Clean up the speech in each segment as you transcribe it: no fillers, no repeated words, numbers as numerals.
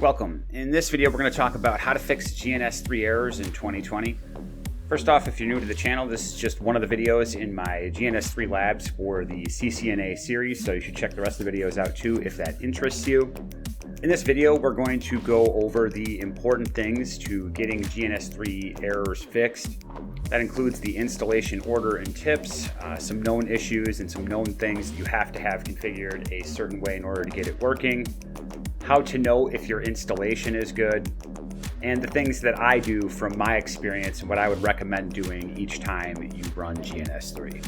Welcome. In this video, we're going to talk about how to fix GNS3 errors in 2020. First off, if you're new to the channel, this is just one of the videos in my GNS3 labs for the CCNA series, so you should check the rest of the videos out too if that interests you. In this video, we're going to go over the important things to getting GNS3 errors fixed. That includes the installation order and tips, some known issues and some known things that you have to have configured a certain way in order to get it working, how to know if your installation is good, and the things that I do from my experience and what I would recommend doing each time you run GNS3.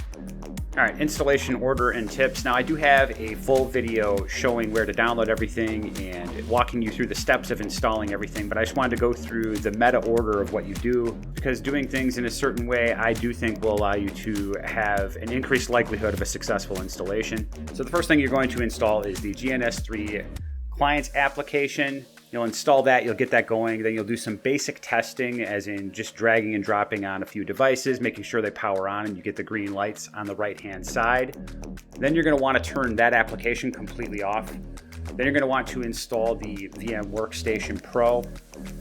All right, installation order and tips. Now I do have a full video showing where to download everything and walking you through the steps of installing everything, but I just wanted to go through the meta order of what you do, because doing things in a certain way I do think will allow you to have an increased likelihood of a successful installation. So the first thing you're going to install is the GNS3 client application. You'll install that, you'll get that going, then you'll do some basic testing, as in just dragging and dropping on a few devices, making sure they power on and you get the green lights on the right hand side. Then you're going to want to turn that application completely off. Then you're going to want to install the VM Workstation Pro.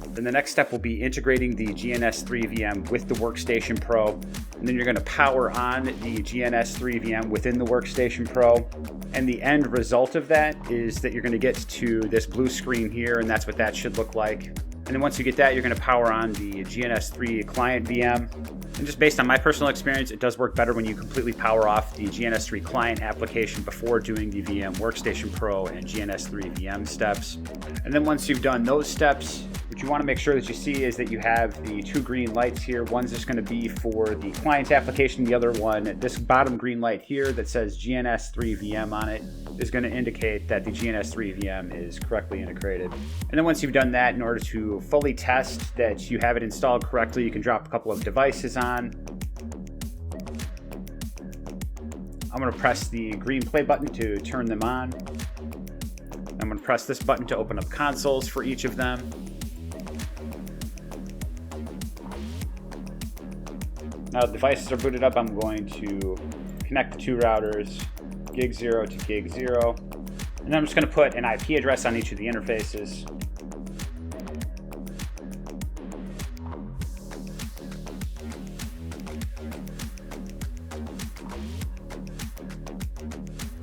Then the next step will be integrating the GNS3 VM with the Workstation Pro. And then you're going to power on the GNS3 VM within the Workstation Pro. And the end result of that is that you're going to get to this blue screen here, and that's what that should look like. And then once you get that, you're going to power on the GNS3 client VM. And just based on my personal experience, it does work better when you completely power off the GNS3 client application before doing the VM Workstation Pro and GNS3 VM steps. And then once you've done those steps, what you want to make sure that you see is that you have the two green lights here. One's just going to be for the client application. The other one, this bottom green light here that says GNS3 VM on it, is going to indicate that the GNS3 VM is correctly integrated. And then once you've done that, in order to fully test that you have it installed correctly, you can drop a couple of devices on. I'm going to press the green play button to turn them on. I'm going to press this button to open up consoles for each of them. Now the devices are booted up, I'm going to connect the two routers, gig 0 to gig 0. And then I'm just going to put an IP address on each of the interfaces.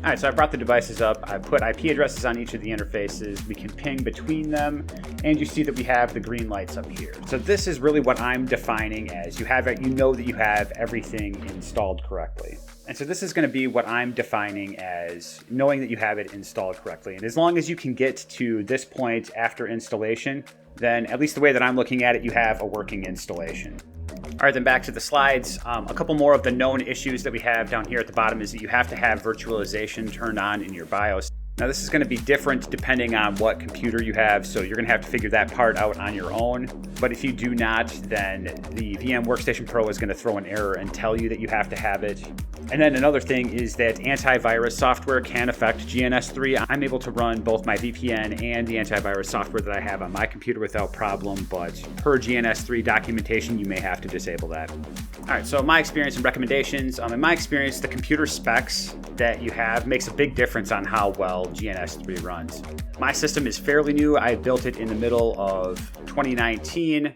All right, so I brought the devices up. I put IP addresses on each of the interfaces. We can ping between them, and you see that we have the green lights up here. So this is really what I'm defining as you have it. You know that you have everything installed correctly. And so this is going to be what I'm defining as knowing that you have it installed correctly. And as long as you can get to this point after installation, then at least the way that I'm looking at it, you have a working installation. All right, then back to the slides. A couple more of the known issues that we have down here at the bottom is that you have to have virtualization turned on in your BIOS. Now this is going to be different depending on what computer you have, so you're going to have to figure that part out on your own. But if you do not, then the VM Workstation Pro is going to throw an error and tell you that you have to have it. And then another thing is that antivirus software can affect GNS3. I'm able to run both my VPN and the antivirus software that I have on my computer without problem, but per GNS3 documentation, you may have to disable that. All right, so my experience and recommendations. In my experience, the computer specs that you have makes a big difference on how well GNS3 runs. My system is fairly new. I built it in the middle of 2019.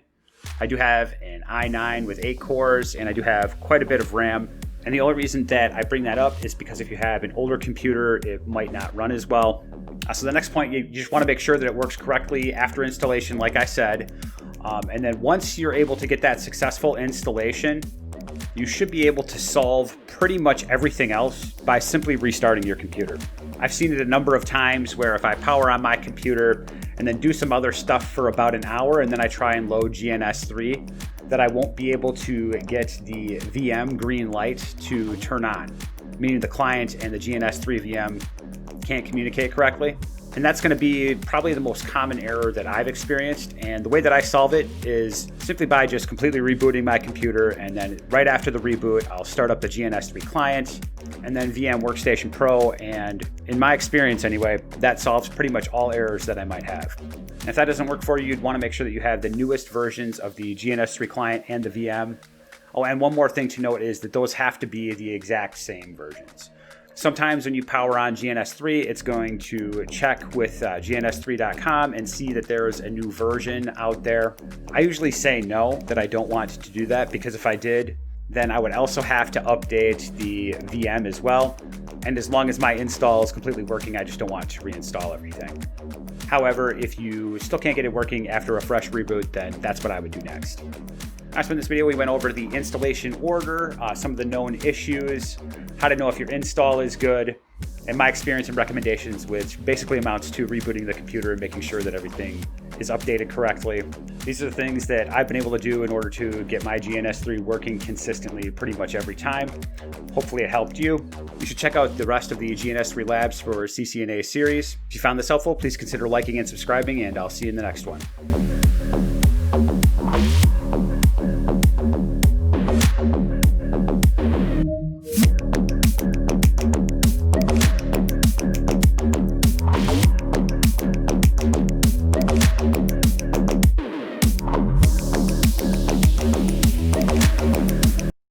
I do have an i9 with 8 cores, and I do have quite a bit of RAM. And the only reason that I bring that up is because if you have an older computer, it might not run as well. So the next point, you just want to make sure that it works correctly after installation, like I said. And then once you're able to get that successful installation, you should be able to solve pretty much everything else by simply restarting your computer. I've seen it a number of times where if I power on my computer and then do some other stuff for about an hour and then I try and load GNS3, that I won't be able to get the VM green light to turn on, meaning the client and the GNS3 VM can't communicate correctly. And that's going to be probably the most common error that I've experienced. And the way that I solve it is simply by just completely rebooting my computer. And then right after the reboot, I'll start up the GNS3 client and then VM Workstation Pro. And in my experience anyway, that solves pretty much all errors that I might have. And if that doesn't work for you, you'd want to make sure that you have the newest versions of the GNS3 client and the VM. Oh, and one more thing to note is that those have to be the exact same versions. Sometimes when you power on GNS3, it's going to check with GNS3.com and see that there's a new version out there. I usually say no, that I don't want to do that, because if I did, then I would also have to update the VM as well. And as long as my install is completely working, I just don't want to reinstall everything. However, if you still can't get it working after a fresh reboot, then that's what I would do next. So in this video, we went over the installation order, some of the known issues, how to know if your install is good, and my experience and recommendations, which basically amounts to rebooting the computer and making sure that everything is updated correctly. These are the things that I've been able to do in order to get my GNS3 working consistently pretty much every time. Hopefully it helped you. You should check out the rest of the GNS3 Labs for CCNA series. If you found this helpful, please consider liking and subscribing, and I'll see you in the next one.